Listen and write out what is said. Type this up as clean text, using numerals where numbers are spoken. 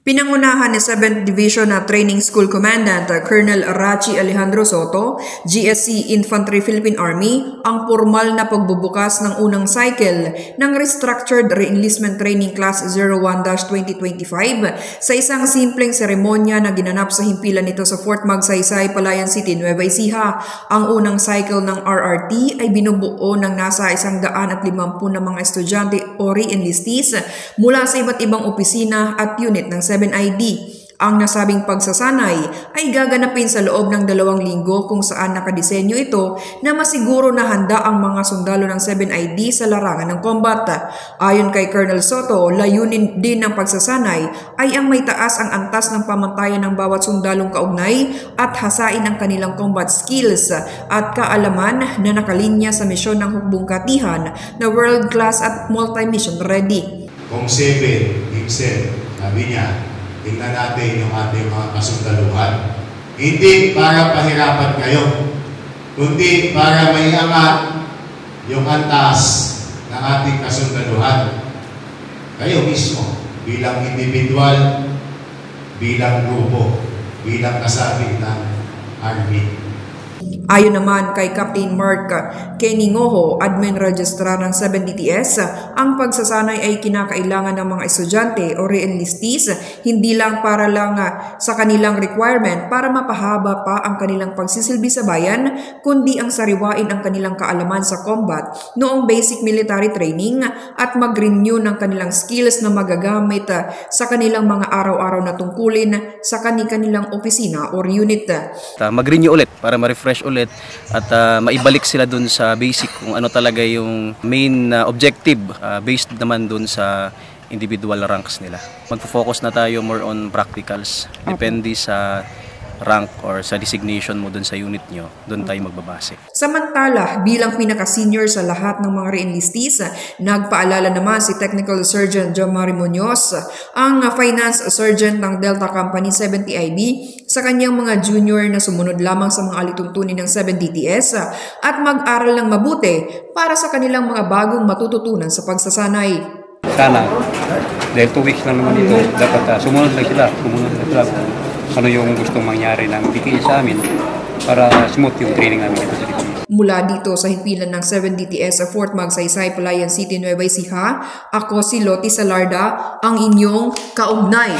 Pinangunahan ni 7th Division na Training School Commandant Colonel Rachi Alejandro Soto, GSC Infantry Philippine Army, ang formal na pagbubukas ng unang cycle ng Restructured Reenlistment Training Class 01-2025 sa isang simpleng seremonya na ginanap sa himpilan nito sa Fort Magsaysay, Palayan City, Nueva Ecija. Ang unang cycle ng RRT ay binubuo ng nasa 150 na mga estudyante o reenlistees mula sa iba't ibang opisina at unit ng 7ID. Ang nasabing pagsasanay ay gaganapin sa loob ng 2 linggo kung saan nakadisenyo ito na masiguro na handa ang mga sundalo ng 7ID sa larangan ng combat. Ayon kay Colonel Soto, layunin din ng pagsasanay ay ang may taas ang antas ng pamantayan ng bawat sundalong kaugnay at hasain ang kanilang combat skills at kaalaman na nakalinya sa misyon ng hukbong katihan na world-class at multi-mission ready. Kung 7, Gibson, sabi niya, tingnan natin yung ating mga kasundaluhan. Hindi para pahirapan kayo, kundi para maiangat yung antas ng ating kasundaluhan. Kayo mismo, bilang individual, bilang grupo, bilang kasabi ng Army. Ayon naman kay Captain Mark Kenny Ngoho, Admin Registrar ng 7DTS, ang pagsasanay ay kinakailangan ng mga estudyante o reenlistees hindi lang para lang sa kanilang requirement para mapahaba pa ang kanilang pagsisilbi sa bayan, kundi ang sariwain ang kanilang kaalaman sa combat noong basic military training at mag-renew ng kanilang skills na magagamit sa kanilang mga araw-araw na tungkulin sa kanilang opisina or unit. Mag-renew ulit para ma-refresh ulit at maibalik sila dun sa basic kung ano talaga yung main objective based naman dun sa individual ranks nila. Magpo-focus na tayo more on practicals. Depende sa rank or sa designation mo dun sa unit nyo, dun tayo magbabase. Samantala, bilang pinaka-senior sa lahat ng mga reenlistees, nagpaalala naman si Technical Sergeant Jomari Munoz, ang Finance Sergeant ng Delta Company 70IB, sa kanyang mga junior na sumunod lamang sa mga alituntunin ng 7DTS at mag-aral ng mabuti para sa kanilang mga bagong matututunan sa pagsasanay. Sana, dahil 2 weeks lang naman ito, dapat sumunod lang sila, ano yung gustong mangyari ng DTS sa amin para smooth yung training namin dito sa DTS. Mula dito sa himpilan ng 7DTS sa Fort Magsaysay, Palayan City, Nueva Ecija, ako si Loti Salarda, ang inyong kaugnay.